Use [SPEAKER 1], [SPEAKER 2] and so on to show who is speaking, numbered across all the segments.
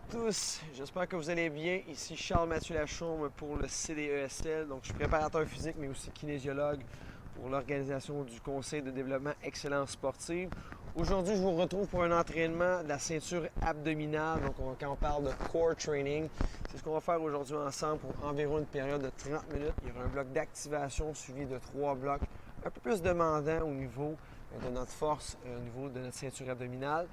[SPEAKER 1] tous, j'espère que vous allez bien. Ici Charles-Mathieu Lachaume pour le CDESL. Donc, je suis préparateur physique, mais aussi kinésiologue pour l'organisation du Conseil de développement excellence sportive. Aujourd'hui, je vous retrouve pour un entraînement de la ceinture abdominale. Donc, quand on parle de core training, c'est ce qu'on va faire aujourd'hui ensemble pour environ une période de 30 minutes. Il y aura un bloc d'activation suivi de 3 blocs un peu plus demandants au niveau de notre force, au niveau de notre ceinture abdominale.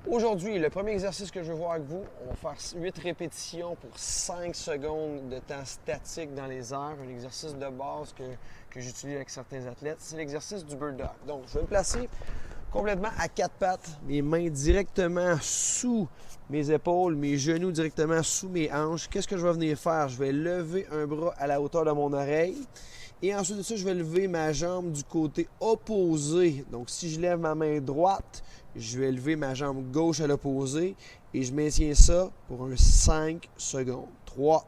[SPEAKER 1] Aujourd'hui, le premier exercice que je veux voir avec vous, on va faire 8 répétitions pour 5 secondes de temps statique dans les airs. Un exercice de base que j'utilise avec certains athlètes. C'est l'exercice du bird dog. Donc, je vais me placer complètement à 4 pattes, mes mains directement sous mes épaules, mes genoux directement sous mes hanches. Qu'est-ce que je vais venir faire? Je vais lever un bras à la hauteur de mon oreille. Et ensuite de ça, je vais lever ma jambe du côté opposé. Donc, si je lève ma main droite, je vais lever ma jambe gauche à l'opposé et je maintiens ça pour un 5 secondes. 3,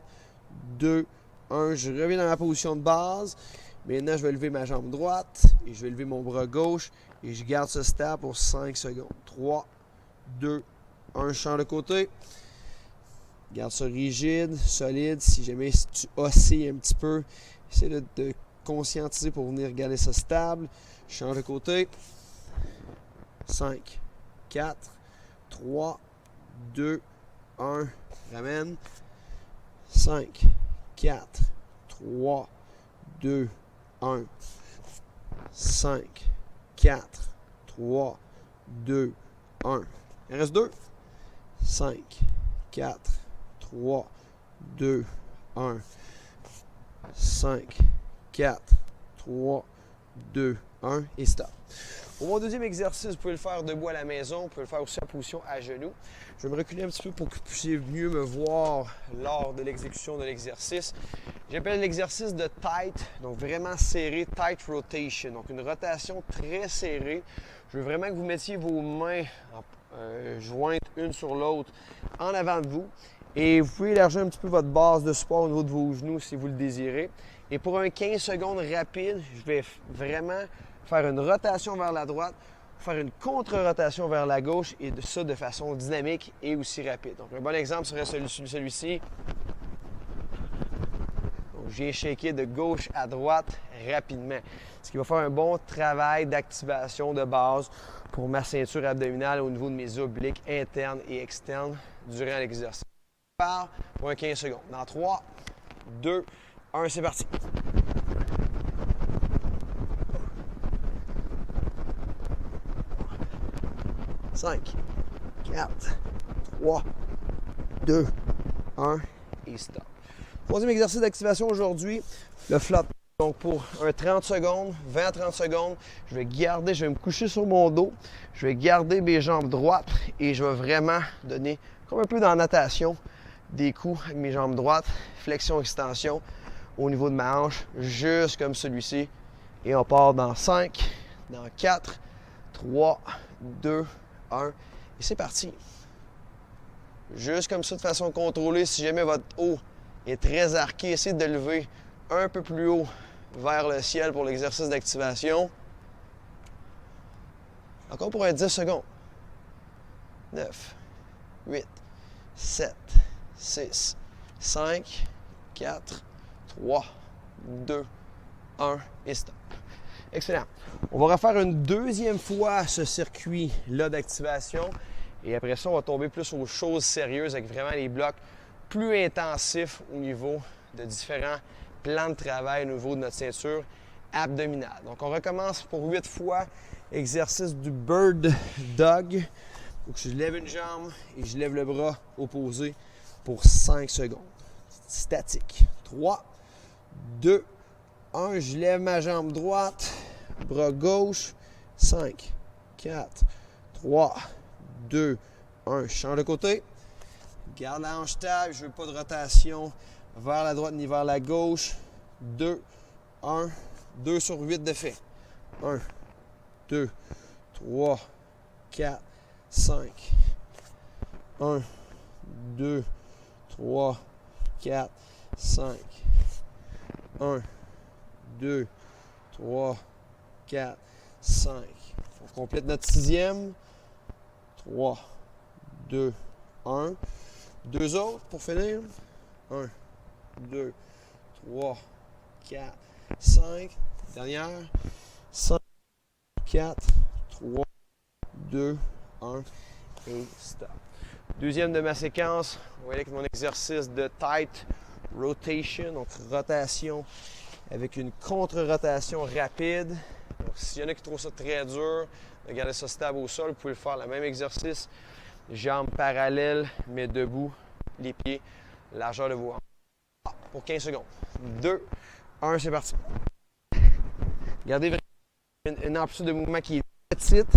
[SPEAKER 1] 2, 1. Je reviens dans ma position de base. Maintenant, je vais lever ma jambe droite et je vais lever mon bras gauche et je garde ce stable pour 5 secondes. 3, 2, 1. Je change de côté. Garde ça rigide, solide. Si jamais tu oscilles un petit peu, essaie de te conscientiser pour venir garder ça stable. Je change de côté. 5, 4, 3, 2, 1. Ramène. 5, 4, 3, 2, 1. 5, 4, 3, 2, 1. Il reste 2. 5, 4, 3, 2, 1. 5, 4, 3, 2, 1 et stop. Pour mon deuxième exercice, vous pouvez le faire debout à la maison, vous pouvez le faire aussi en position à genoux. Je vais me reculer un petit peu pour que vous puissiez mieux me voir lors de l'exécution de l'exercice. J'appelle l'exercice de tight, donc vraiment serré, tight rotation, donc une rotation très serrée. Je veux vraiment que vous mettiez vos mains jointes une sur l'autre en avant de vous. Et vous pouvez élargir un petit peu votre base de support au niveau de vos genoux si vous le désirez. Et pour un 15 secondes rapide, je vais vraiment faire une rotation vers la droite, faire une contre-rotation vers la gauche et ça de façon dynamique et aussi rapide. Donc un bon exemple serait celui-ci. Donc, je viens shaker de gauche à droite rapidement. Ce qui va faire un bon travail d'activation de base pour ma ceinture abdominale au niveau de mes obliques internes et externes durant l'exercice. Pour un 15 secondes. Dans 3, 2, 1, c'est parti. Cinq, 4, 3, 2, 1 et stop. Troisième exercice d'activation aujourd'hui, le flat. Donc pour un 30 secondes, 20 à 30 secondes, je vais me coucher sur mon dos, je vais garder mes jambes droites et je vais vraiment donner, comme un peu dans la natation, des coups avec mes jambes droites, flexion-extension au niveau de ma hanche, juste comme celui-ci. Et on part dans 5, dans 4, 3, 2, 1. Et c'est parti. Juste comme ça, de façon contrôlée. Si jamais votre haut est très arqué, essayez de lever un peu plus haut vers le ciel pour l'exercice d'activation. Encore pour un 10 secondes. 9, 8, 7, 6, 5, 4, 3, 2, 1 et stop. Excellent. On va refaire une deuxième fois ce circuit-là d'activation et après ça, on va tomber plus aux choses sérieuses avec vraiment les blocs plus intensifs au niveau de différents plans de travail au niveau de notre ceinture abdominale. Donc, on recommence pour 8 fois exercice du bird dog. Donc, je lève une jambe et je lève le bras opposé pour 5 secondes. Statique. 3, 2, 1. Je lève ma jambe droite, bras gauche. 5, 4, 3, 2, 1. Je change de côté. Garde la hanche stable. Je ne veux pas de rotation vers la droite ni vers la gauche. 2, 1. 2 sur 8 de fait. 1, 2, 3, 4, 5. 1, 2, 3, 4, 5. 1, 2, 3, 4, 5. On complète notre sixième. 3, 2, 1. 2 autres pour finir. 1, 2, 3, 4, 5. Dernière. 5, 4, 3, 2, 1 et stop. Deuxième de ma séquence, on va aller avec mon exercice de tight rotation, donc rotation avec une contre-rotation rapide. Donc, s'il y en a qui trouvent ça très dur, de garder ça stable au sol, vous pouvez le faire le même exercice. Jambes parallèles, mais debout, les pieds, largeur de vos hanches. Pour 15 secondes. 2, 1, c'est parti. Gardez vraiment une amplitude de mouvement qui est petite.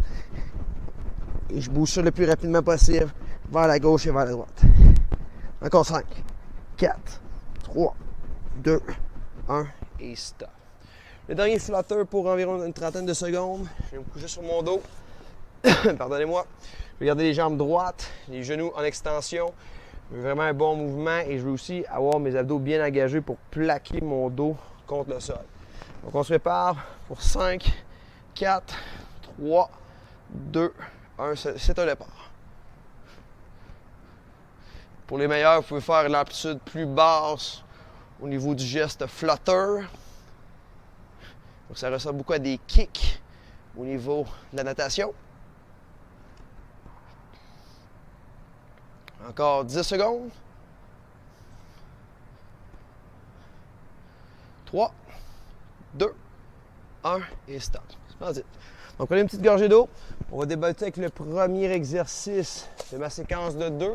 [SPEAKER 1] Et je bouge ça le plus rapidement possible vers la gauche et vers la droite. Encore 5, 4, 3, 2, 1 et stop. Le dernier flutter pour environ une trentaine de secondes. Je vais me coucher sur mon dos. Pardonnez-moi. Je vais garder les jambes droites, les genoux en extension. Je veux vraiment un bon mouvement et je veux aussi avoir mes abdos bien engagés pour plaquer mon dos contre le sol. Donc on se prépare pour 5, 4, 3, 2, 1. C'est un départ. Pour les meilleurs, vous pouvez faire l'amplitude plus basse au niveau du geste flutter. Donc ça ressemble beaucoup à des kicks au niveau de la natation. Encore 10 secondes. 3, 2, 1 et stop. Splendide. Donc prenez une petite gorgée d'eau. On va débuter avec le premier exercice de ma séquence de 2.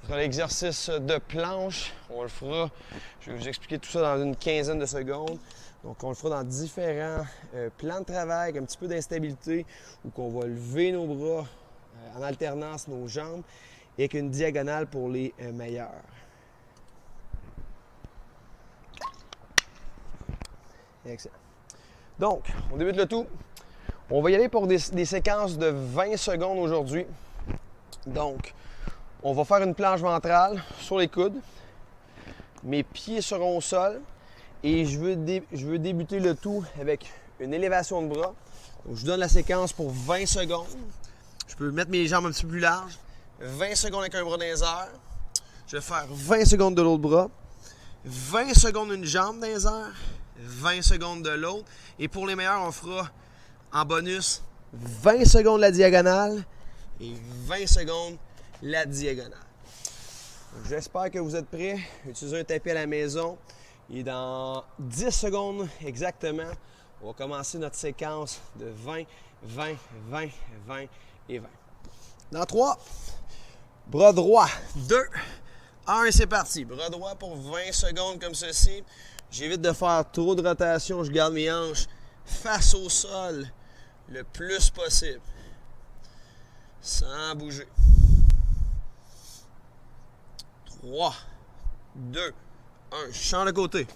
[SPEAKER 1] Ce sera l'exercice de planche. On le fera, je vais vous expliquer tout ça dans une quinzaine de secondes. Donc on le fera dans différents plans de travail, avec un petit peu d'instabilité, où on va lever nos bras en alternance nos jambes et avec une diagonale pour les meilleurs. Excellent. Donc, on débute le tout. On va y aller pour des séquences de 20 secondes aujourd'hui. Donc, on va faire une planche ventrale sur les coudes. Mes pieds seront au sol. Et je veux débuter le tout avec une élévation de bras. Donc, je vous donne la séquence pour 20 secondes. Je peux mettre mes jambes un petit peu plus larges. 20 secondes avec un bras dans les airs. Je vais faire 20 secondes de l'autre bras. 20 secondes une jambe dans les airs. 20 secondes de l'autre. Et pour les meilleurs, on fera en bonus 20 secondes la diagonale et 20 secondes la diagonale. J'espère que vous êtes prêts. Utilisez un tapis à la maison. Et dans 10 secondes exactement, on va commencer notre séquence de 20, 20, 20, 20 et 20. Dans 3, bras droit, 2, 1 et c'est parti. Bras droit pour 20 secondes comme ceci. J'évite de faire trop de rotation. Je garde mes hanches face au sol le plus possible. Sans bouger. 3, 2, 1. Je change de côté.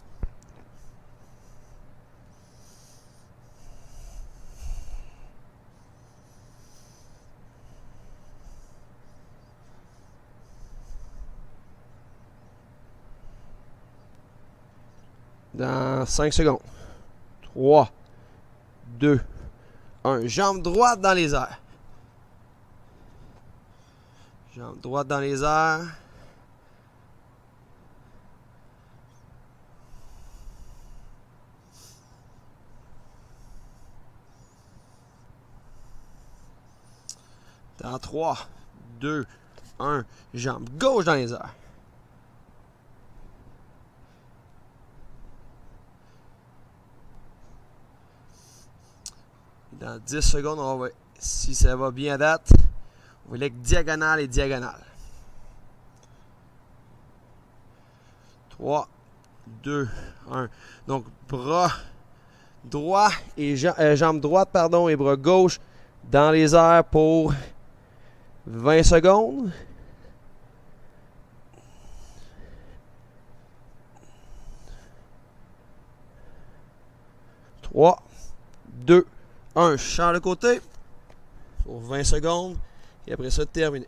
[SPEAKER 1] Dans 5 secondes. 3, 2, 1. Jambe droite dans les airs. Jambe droite dans les airs. Dans 3, 2, 1. Jambe gauche dans les airs. Dans 10 secondes, on va, si ça va bien à date, on va aller avec diagonale et diagonale. 3, 2, 1. Donc, bras droit et jambe droite, pardon, et bras gauche dans les airs pour 20 secondes. Trois, 2, 1. Je change de côté pour 20 secondes et après ça, terminé.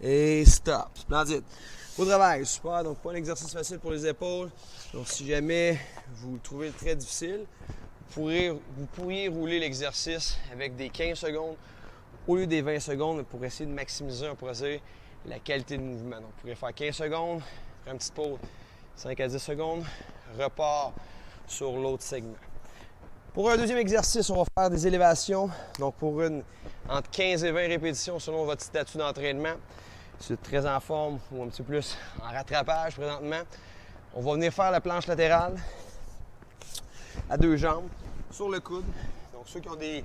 [SPEAKER 1] Et stop. Splendide. Beau travail, super. Donc, pas un exercice facile pour les épaules. Donc, si jamais vous le trouvez très difficile, vous pourriez rouler l'exercice avec des 15 secondes au lieu des 20 secondes pour essayer de maximiser, on pourrait dire, la qualité de mouvement. Donc, vous pourriez faire 15 secondes, faire une petite pause, 5 à 10 secondes, repart sur l'autre segment. Pour un deuxième exercice, on va faire des élévations. Donc, pour entre 15 et 20 répétitions selon votre statut d'entraînement. Si vous êtes très en forme ou un petit peu plus en rattrapage présentement, on va venir faire la planche latérale à deux jambes sur le coude. Donc, ceux qui ont des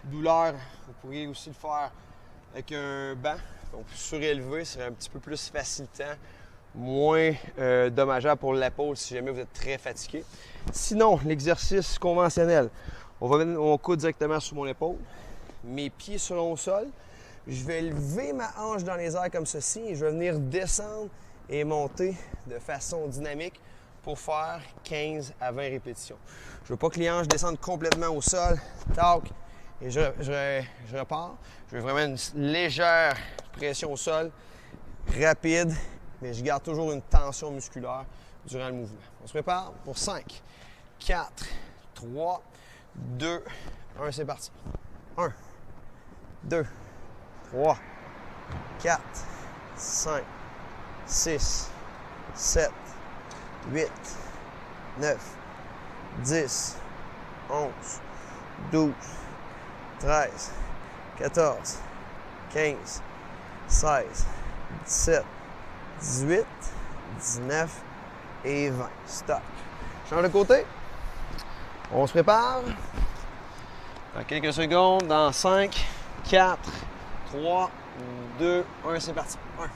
[SPEAKER 1] douleurs, vous pourriez aussi le faire avec un banc. Donc, surélevé, ce serait un petit peu plus facilitant, moins dommageable pour l'épaule si jamais vous êtes très fatigué. Sinon, l'exercice conventionnel, on va mettre mon coude directement sur mon épaule, mes pieds seront au sol. Je vais lever ma hanche dans les airs comme ceci et je vais venir descendre et monter de façon dynamique pour faire 15 à 20 répétitions. Je ne veux pas que les hanches descendent complètement au sol. Tac! Et je repars. Je veux vraiment une légère pression au sol, rapide, mais je garde toujours une tension musculaire durant le mouvement. On se prépare pour 5, 4, 3, 2, 1, c'est parti. 1, 2, 3, 4, 5, 6, 7, 8, 9, 10, 11, 12, 13, 14, 15, 16, 17, 18, 19 et 20. Stop. Change de côté. On se prépare. Dans quelques secondes, dans 5, 4, 3, 2, 1, c'est parti. 1,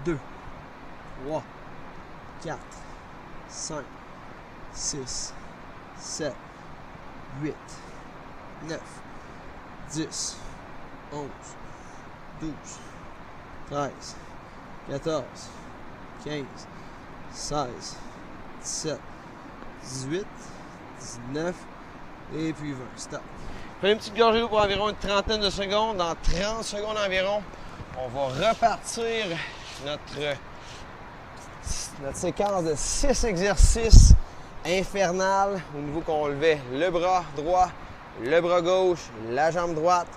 [SPEAKER 1] 2, 3, 4, 5, 6, 7, 8, 9, 10, 11, 12, 13, 14, 15, 16, 17, 18, 19 et puis 20. Stop. Prenez une petite gorgée d'eau pour environ une trentaine de secondes. Dans 30 secondes environ, on va repartir notre séquence de 6 exercices infernales au niveau qu'on levait le bras droit, le bras gauche, la jambe droite,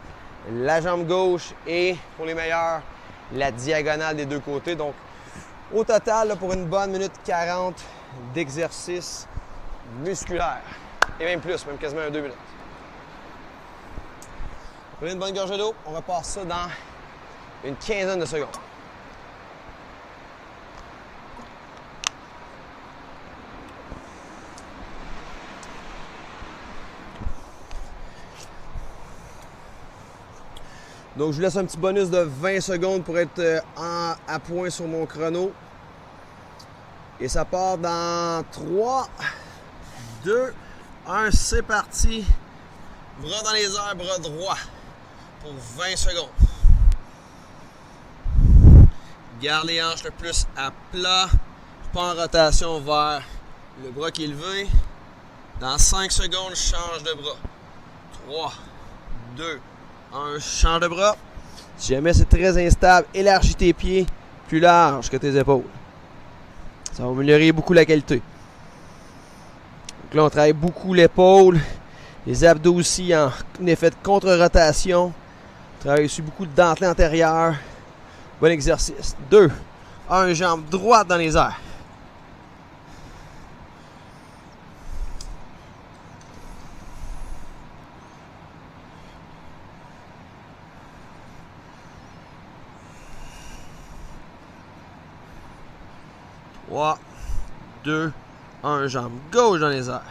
[SPEAKER 1] la jambe gauche et, pour les meilleurs, la diagonale des deux côtés. Donc, au total, là, pour une bonne minute 40 d'exercice musculaire. Et même plus, même quasiment 2 minutes. Prenez une bonne gorgée d'eau, on repart ça dans une quinzaine de secondes. Donc, je vous laisse un petit bonus de 20 secondes pour être à point sur mon chrono. Et ça part dans 3, 2, 1, c'est parti. Bras dans les airs, bras droit pour 20 secondes. Garde les hanches le plus à plat, pas en rotation vers le bras qui est levé. Dans 5 secondes, je change de bras. 3, 2, 1, change de bras. Si jamais c'est très instable, élargis tes pieds plus large que tes épaules. Ça va améliorer beaucoup la qualité. Donc là, on travaille beaucoup l'épaule, les abdos aussi en effet de contre-rotation. On travaille aussi beaucoup de dentelé antérieur. Bon exercice. 2, 1, jambe droite dans les airs. Trois, 2, 1, jambe gauche dans les airs.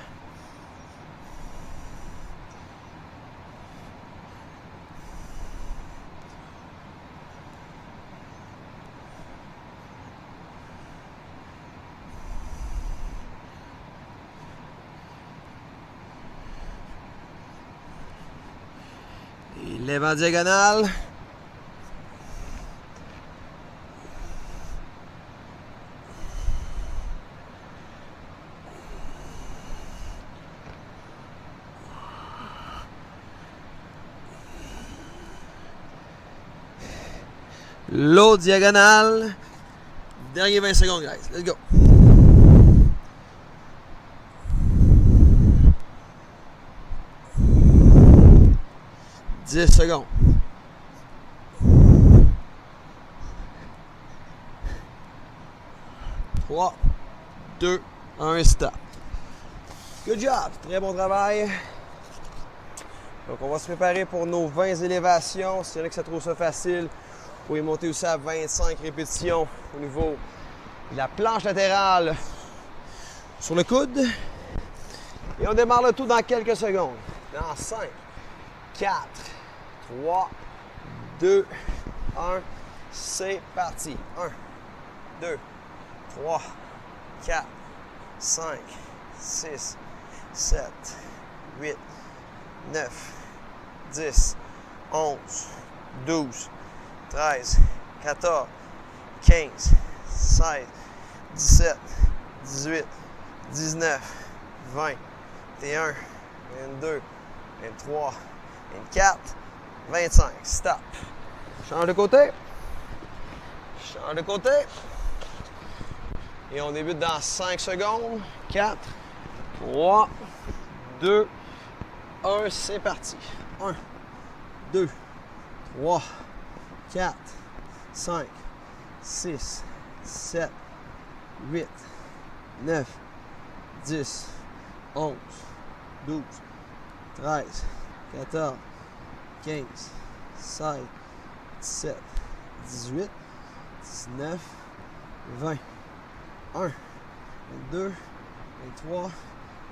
[SPEAKER 1] Et lève en diagonale. L'autre diagonale. Dernier 20 secondes, guys. Let's go. « 10 secondes. 3, 2, 1, stop. Good job. Très bon travail. Donc, on va se préparer pour nos 20 élévations. S'il y en a que ça trouve ça facile, vous pouvez monter aussi à 25 répétitions au niveau de la planche latérale sur le coude. Et on démarre le tout dans quelques secondes. Dans 5, 4, 3, 2, 1. C'est parti. 1, 2, 3, 4, 5, 6, 7, 8, 9, 10, 11, 12, 13, 14, 15, 16, 17, 18, 19, 20, 21, 22, 23, 24, 25. Stop. Change de côté. Change de côté. Et on débute dans 5 secondes. 4, 3, 2, 1. C'est parti. 1, 2, 3, 4, 5, 6, 7, 8, 9, 10, 11, 12, 13, 14, 15, 16, 17, 18, 19, 20, 1, 22, 23,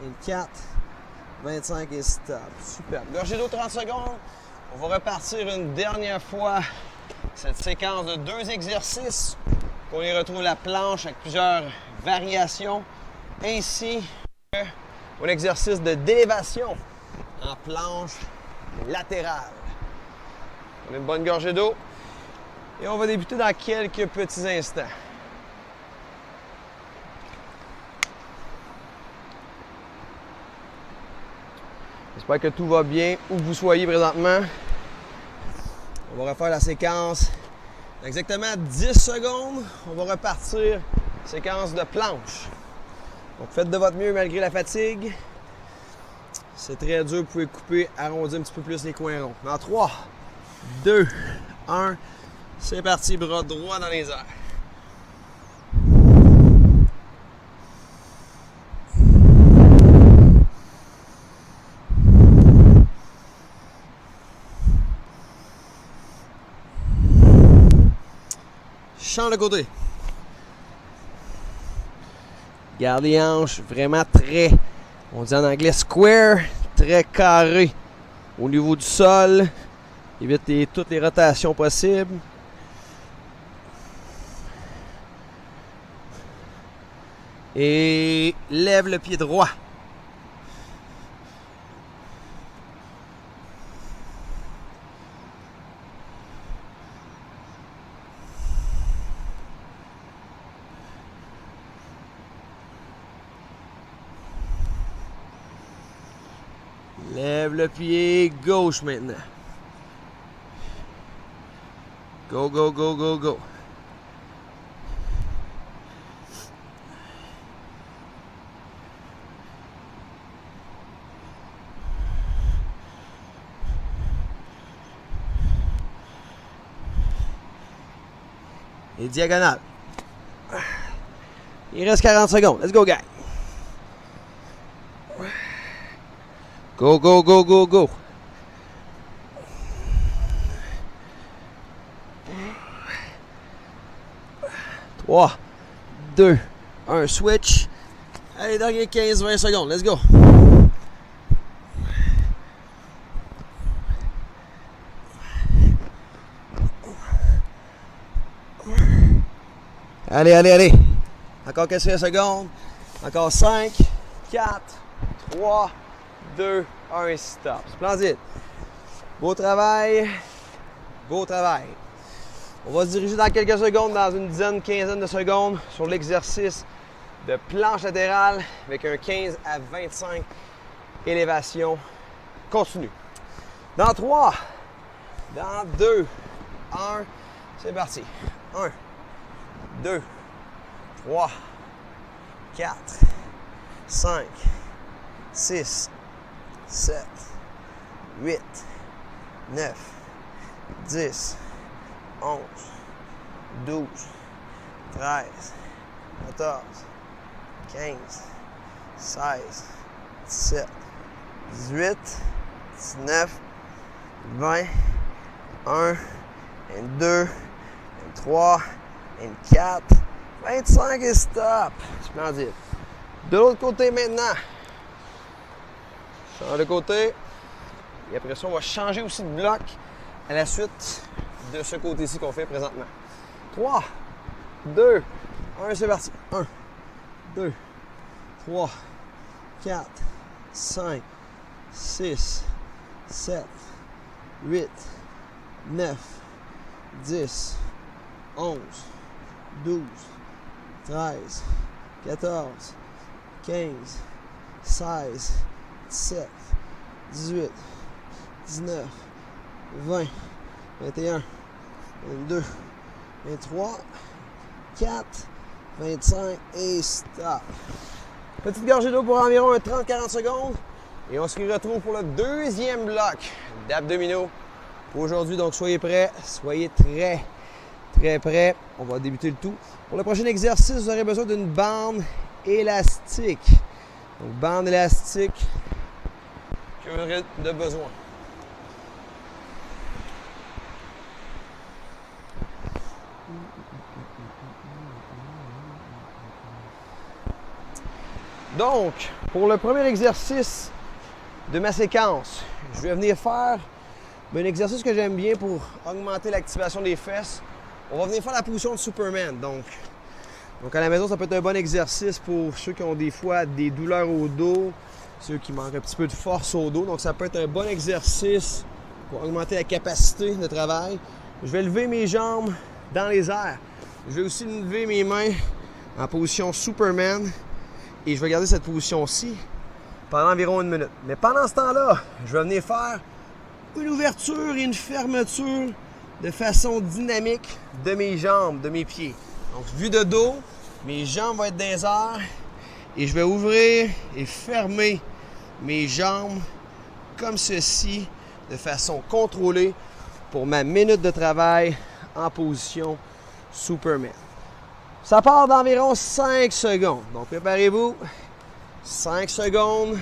[SPEAKER 1] 24, 25 et stop. Super. Gorgée d'eau 30 secondes. On va repartir une dernière fois cette séquence de 2 exercices. On y retrouve la planche avec plusieurs variations, ainsi qu'un exercice de d'élévation en planche latérale. On a une bonne gorgée d'eau et on va débuter dans quelques petits instants. J'espère que tout va bien où que vous soyez présentement. On va refaire la séquence dans exactement 10 secondes. On va repartir séquence de planche. Donc faites de votre mieux malgré la fatigue. C'est très dur, vous pouvez couper, arrondir un petit peu plus les coins ronds. Dans 3, 2, 1, c'est parti, bras droit dans les airs. Change de côté. Garde les hanches vraiment très, on dit en anglais square, très carré au niveau du sol. Évitez toutes les rotations possibles. Et lève le pied droit. Lève le pied gauche maintenant. Go, go, go, go, go. Et diagonale. Il reste 40 secondes. Let's go, guys. Go, go, go, go, go. Trois, 2, 1, switch. Allez, dernier 15-20 secondes. Let's go. Allez, allez, allez. Encore 15 secondes. Encore 5, 4, 3, 2, 1, stop. Splendide. Beau travail. Beau travail. On va se diriger dans quelques secondes, dans une dizaine, quinzaine de secondes, sur l'exercice de planche latérale avec un 15 à 25 élévations continues. Dans 3, dans 2, 1, C'est parti. 1, 2, 3, 4, 5, 6, 7, 8, 9, 10, 11, 12, 13, 14, 15, 16, 17, 18, 19, 20, 1, 22, 23, 24, 25 et stop. Splendide. De l'autre côté maintenant. Change de côté. Et après ça, on va changer aussi de bloc à la suite de ce côté-ci qu'on fait présentement. 3, 2, 1, c'est parti. 1, 2, 3, 4, 5, 6, 7, 8, 9, 10, 11, 12, 13, 14, 15, 16, 17, 18, 19, 20, 21, 22, 23, 4, 25 et stop. Petite gorgée d'eau pour environ 30-40 secondes et on se retrouve pour le deuxième bloc d'abdominaux pour aujourd'hui. Donc soyez prêts, soyez très prêts. On va débuter le tout. Pour le prochain exercice, vous aurez besoin d'une bande élastique. Donc bande élastique que vous aurez de besoin. Donc, pour le premier exercice de ma séquence, je vais venir faire un exercice que j'aime bien pour augmenter l'activation des fesses. On va venir faire la position de Superman. Donc à la maison, ça peut être un bon exercice pour ceux qui ont des fois des douleurs au dos, ceux qui manquent un petit peu de force au dos. Donc ça peut être un bon exercice pour augmenter la capacité de travail. Je vais lever mes jambes dans les airs. Je vais aussi lever mes mains en position Superman. Et je vais garder cette position-ci pendant environ 1 minute. Mais pendant ce temps-là, je vais venir faire une ouverture et une fermeture de façon dynamique de mes jambes, de mes pieds. Donc, vue de dos, mes jambes vont être dans les airs et je vais ouvrir et fermer mes jambes comme ceci de façon contrôlée pour ma minute de travail en position Superman. Ça part d'environ 5 secondes. Donc, préparez-vous. 5 secondes.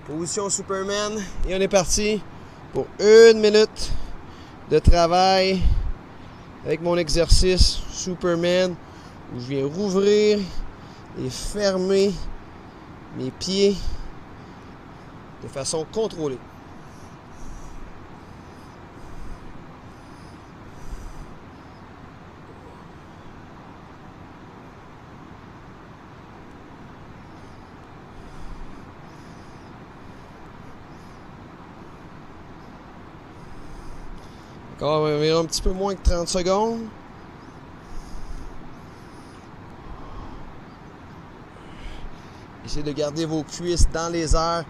[SPEAKER 1] Position Superman. Et on est parti pour 1 minute de travail avec mon exercice Superman où je viens rouvrir et fermer mes pieds de façon contrôlée. Encore environ un petit peu moins que 30 secondes. Essayez de garder vos cuisses dans les airs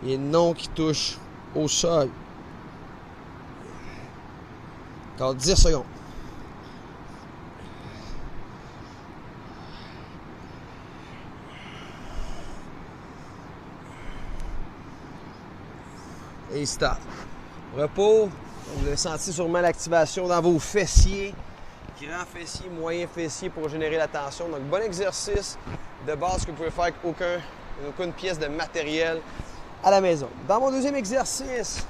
[SPEAKER 1] et non qui touchent au sol. Encore 10 secondes. Et stop. Repos. Vous avez senti sûrement l'activation dans vos fessiers, grand fessier, moyen fessier pour générer la tension. Donc, bon exercice de base que vous pouvez faire avec aucune pièce de matériel à la maison. Dans mon deuxième exercice,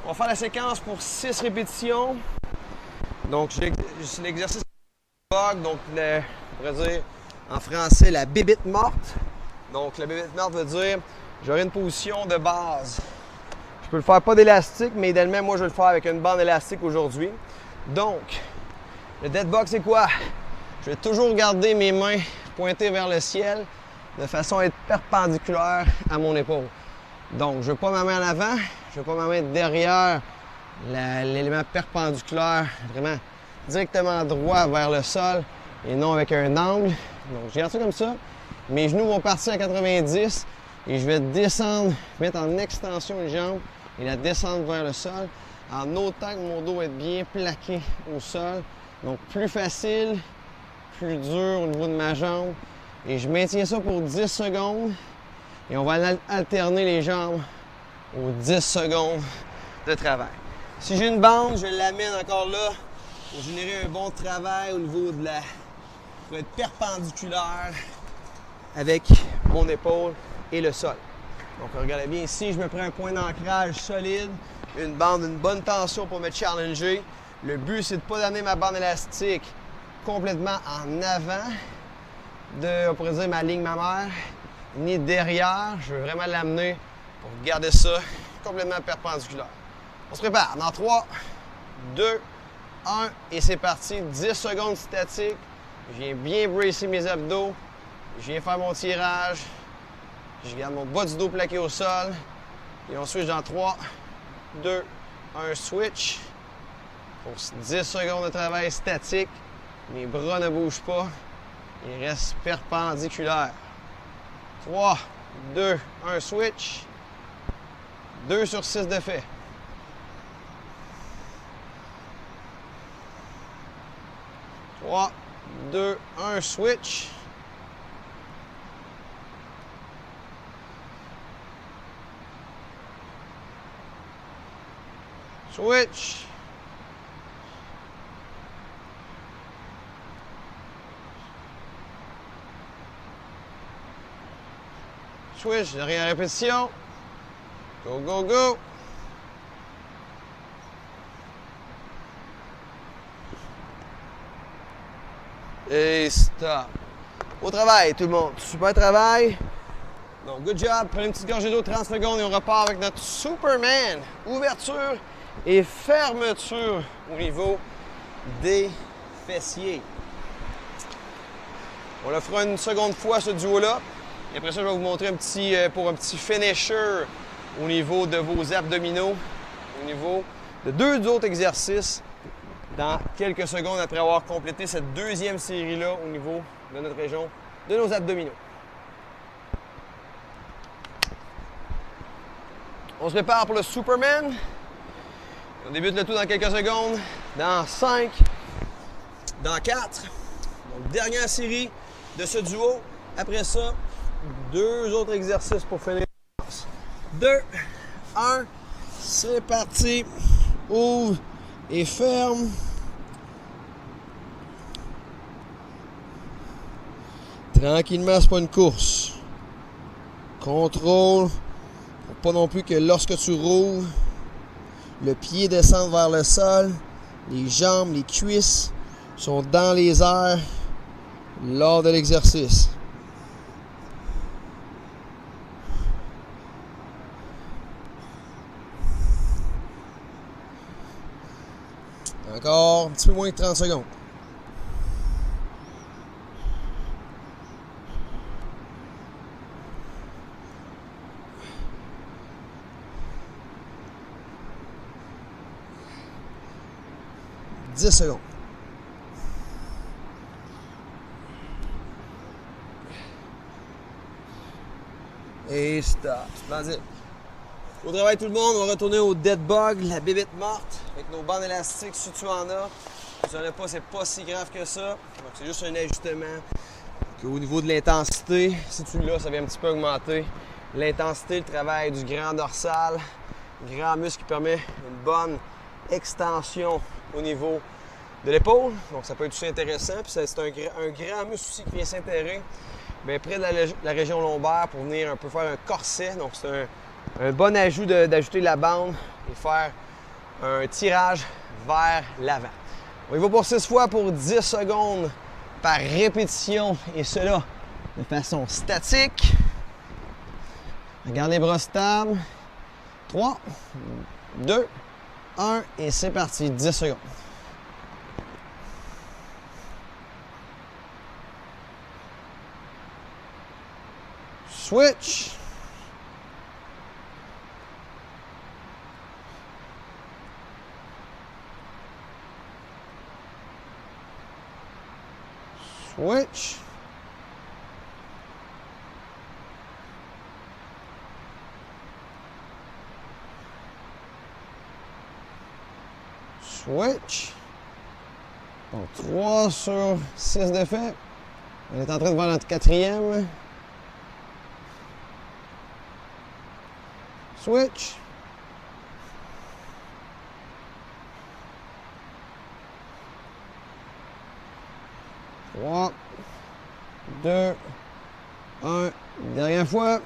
[SPEAKER 1] on va faire la séquence pour 6 répétitions. Donc, c'est l'exercice donc on pourrait dire en français la bébite morte. Donc, la bébite morte veut dire j'aurai une position de base. Je peux le faire pas d'élastique, mais idéalement, moi, je vais le faire avec une bande élastique aujourd'hui. Donc, le dead box, c'est quoi? Je vais toujours garder mes mains pointées vers le ciel de façon à être perpendiculaire à mon épaule. Donc, je ne veux pas ma main en avant, je ne veux pas ma main derrière l'élément perpendiculaire, vraiment directement droit vers le sol et non avec un angle. Donc, je garde ça comme ça. Mes genoux vont partir à 90 et je vais descendre, mettre en extension les jambes et la descendre vers le sol en autant que mon dos va être bien plaqué au sol. Donc plus facile, plus dur au niveau de ma jambe. Et je maintiens ça pour 10 secondes. Et on va alterner les jambes aux 10 secondes de travail. Si j'ai une bande, je l'amène encore là pour générer un bon travail au niveau de la... pour être perpendiculaire avec mon épaule et le sol. Donc regardez bien ici, je me prends un point d'ancrage solide, une bande, une bonne tension pour me challenger. Le but, c'est de ne pas amener ma bande élastique complètement en avant de, on pourrait dire, ma ligne mammaire, ni derrière. Je veux vraiment l'amener pour garder ça complètement perpendiculaire. On se prépare dans 3, 2, 1 et c'est parti. 10 secondes statiques. Je viens bien bracer mes abdos. Je viens faire mon tirage. Je garde mon bas du dos plaqué au sol. Et on switch dans 3, 2, 1, switch. Pour 10 secondes de travail statique. Mes bras ne bougent pas. Ils restent perpendiculaires. 3, 2, 1, switch. 2 sur 6 de fait. 3, 2, 1, switch. Switch. Switch, dernière répétition. Go, go, go. Et stop. Au travail, tout le monde. Super travail. Donc, good job. Prenez une petite gorgée d'eau, 30 secondes et on repart avec notre Superman. Ouverture et fermeture au niveau des fessiers. On le fera une seconde fois, ce duo-là. Et après ça, je vais vous montrer un petit finisher au niveau de vos abdominaux, au niveau de 2 autres exercices dans quelques secondes après avoir complété cette deuxième série-là au niveau de notre région, de nos abdominaux. On se prépare pour le Superman. On débute le tout dans quelques secondes. Dans 5, dans 4. Donc, dernière série de ce duo. Après ça, 2 autres exercices pour finir. 2, 1, c'est parti. Ouvre et ferme. Tranquillement, c'est pas une course. Contrôle. Pour pas non plus que lorsque tu roules, le pied descende vers le sol, les jambes, les cuisses sont dans les airs lors de l'exercice. Encore un petit peu moins que 30 secondes. « 10 secondes. Et stop. Splendide. Au travail tout le monde, on va retourner au dead bug, la bébête morte, avec nos bandes élastiques si tu en as. Si tu n'en as pas, c'est pas si grave que ça. Donc c'est juste un ajustement. Au niveau de l'intensité, si tu l'as, ça vient un petit peu augmenter. L'intensité, le travail du grand dorsal, grand muscle qui permet une bonne extension au niveau de l'épaule. Donc ça peut être aussi intéressant. Puis c'est un grand muscle aussi qui vient s'intéresser près de la région lombaire pour venir un peu faire un corset. Donc c'est un bon ajout d'ajouter la bande et faire un tirage vers l'avant. On y va pour 6 fois pour 10 secondes par répétition et cela de façon statique. Regarde les bras stables. 3, 2, 1 et c'est parti. 10 secondes. Switch. Switch.
[SPEAKER 2] Switch. Donc 3 sur 6 d'effet. On est en train de voir notre quatrième. Switch. 3, 2, 1. Dernière fois.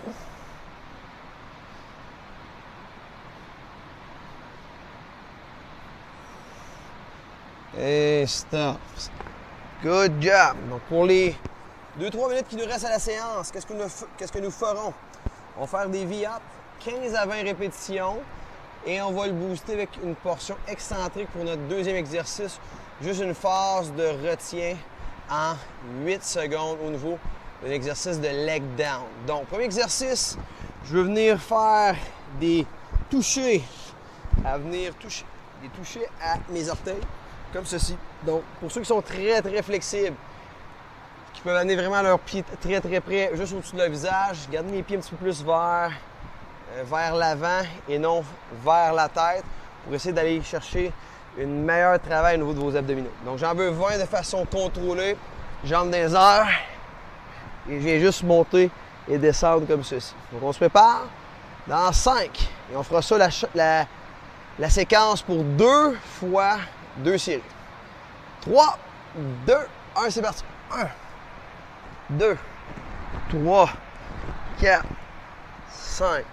[SPEAKER 2] Et stop. Good job. Donc pour les 2-3 minutes qui nous restent à la séance, qu'est-ce que nous ferons? On va faire des V-up, 15 à 20 répétitions, et on va le booster avec une portion excentrique pour notre deuxième exercice. Juste une phase de retien en 8 secondes au niveau de l'exercice de leg down. Donc, premier exercice, je veux venir faire des touchés, des touchés à mes orteils, comme ceci. Donc, pour ceux qui sont très, très flexibles, qui peuvent amener vraiment leurs pieds très, très près, juste au-dessus de leur visage, gardez mes pieds un petit peu plus vers l'avant et non vers la tête pour essayer d'aller chercher un meilleur travail au niveau de vos abdominaux. Donc, j'en veux 20 de façon contrôlée, jambes dans les airs, et je viens juste monter et descendre comme ceci. Donc, on se prépare dans 5, et on fera ça la séquence pour 2 fois 2 séries. 3, 2, 1, c'est parti. 1, 2, 3, 4, 5,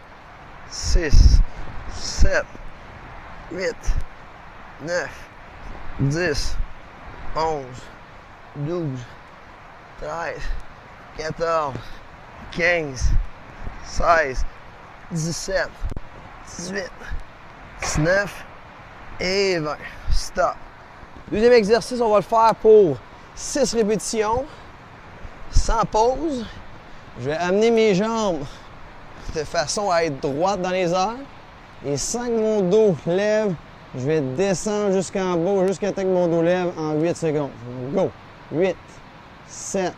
[SPEAKER 2] 6, 7, 8, 9, 10, 11, 12, 13, 14, 15, 16, 17, 18, 19 et 20. Stop. Deuxième exercice, on va le faire pour 6 répétitions, sans pause. Je vais amener mes jambes de façon à être droite dans les airs. Et sans que mon dos lève, je vais descendre jusqu'en bas, jusqu'à temps que mon dos lève en 8 secondes. Go! 8, 7,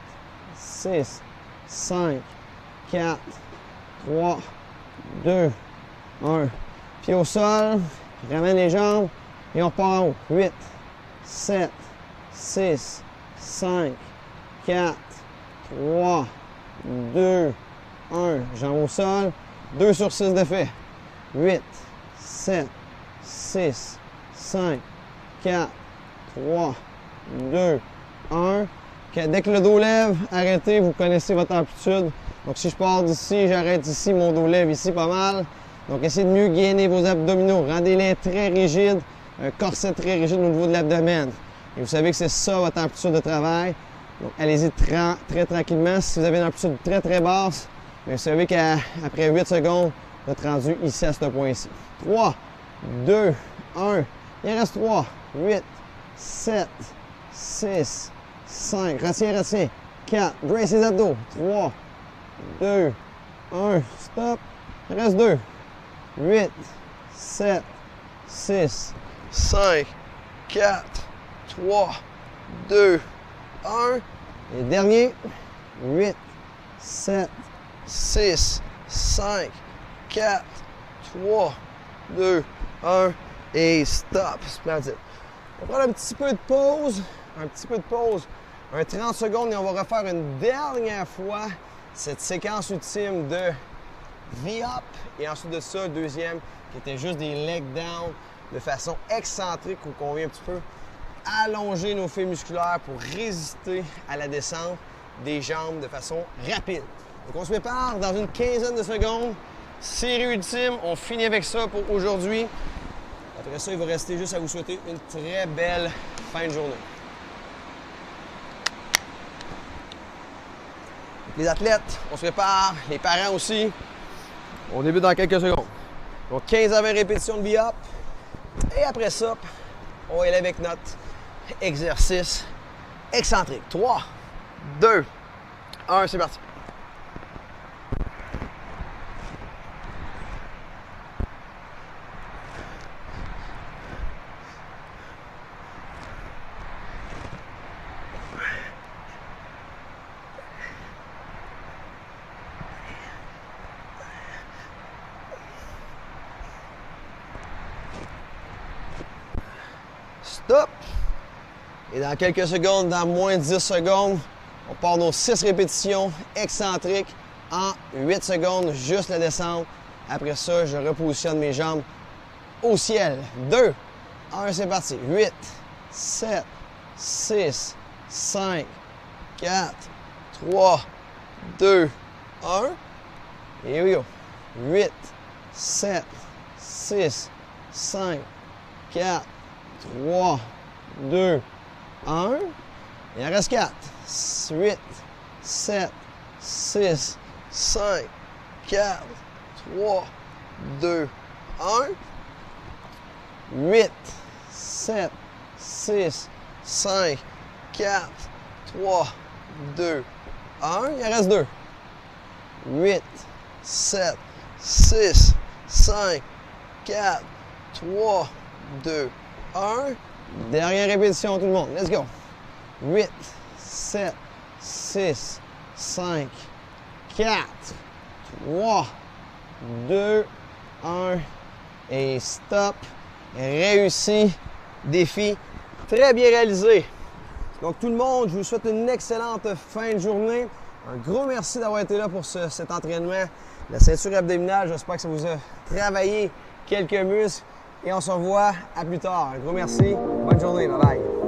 [SPEAKER 2] 6, 5, 4, 3, 2, 1. Pied au sol, ramène les jambes et on repart en haut. 8, 7, 6, 5, 4, 3, 2, 1. Jambes au sol, 2 sur 6 d'effet. 8, 7, 6, 5, 4, 3, 2, 1. Dès que le dos lève, arrêtez, vous connaissez votre amplitude. Donc si je pars d'ici, j'arrête ici, mon dos lève ici pas mal. Donc essayez de mieux gainer vos abdominaux, rendez-les très rigides, un corset très rigide au niveau de l'abdomen. Et vous savez que c'est ça votre amplitude de travail. Donc allez-y très tranquillement. Si vous avez une amplitude très très basse, bien, vous savez qu'après 8 secondes, vous êtes rendu ici à ce point-ci. 3, 2, 1. Il reste 3, 8, 7, 6, 5. Retiens. 4. Brace les abdos. 3, 2, 1. Stop. Il reste 2. 8, 7, 6, 5, 4, 3, 2, 1. Et dernier. 8, 7, 6, 5, 4, 3, 2, 1. Et stop. Splendide. On va prendre un petit peu de pause. Un 30 secondes et on va refaire une dernière fois cette séquence ultime de V-up. Et ensuite de ça, deuxième qui était juste des leg down de façon excentrique où on vient un petit peu allonger nos fibres musculaires pour résister à la descente des jambes de façon rapide. Donc on se prépare dans une quinzaine de secondes. Série ultime, on finit avec ça pour aujourd'hui. Après ça, il va rester juste à vous souhaiter une très belle fin de journée. Les athlètes, on se prépare, les parents aussi. On débute dans quelques secondes. Donc 15 à 20 répétitions de V-up. Et après ça, on va y aller avec notre exercice excentrique. 3, 2, 1, c'est parti. Et dans quelques secondes, dans moins de 10 secondes, on part nos 6 répétitions excentriques en 8 secondes, juste la descente. Après ça, je repositionne mes jambes au ciel. 2, 1, c'est parti. 8, 7, 6, 5, 4, 3, 2, 1. Here we go. 8, 7, 6, 5, 4, 3, 2, 1. Il en reste 4. 8, 7, 6, 5, 4, 3, 2, 1. 8, 7, 6, 5, 4, 3, 2, 1. Il en reste 2. 8, 7, 6, 5, 4, 3, 2, 1. Dernière répétition, tout le monde. Let's go. 8, 7, 6, 5, 4, 3, 2, 1. Et stop. Réussi. Défi très bien réalisé. Donc tout le monde, je vous souhaite une excellente fin de journée. Un gros merci d'avoir été là pour cet entraînement. La ceinture abdominale, j'espère que ça vous a travaillé quelques muscles. Et on se revoit à plus tard. Un gros merci. Bonne journée. Bye bye.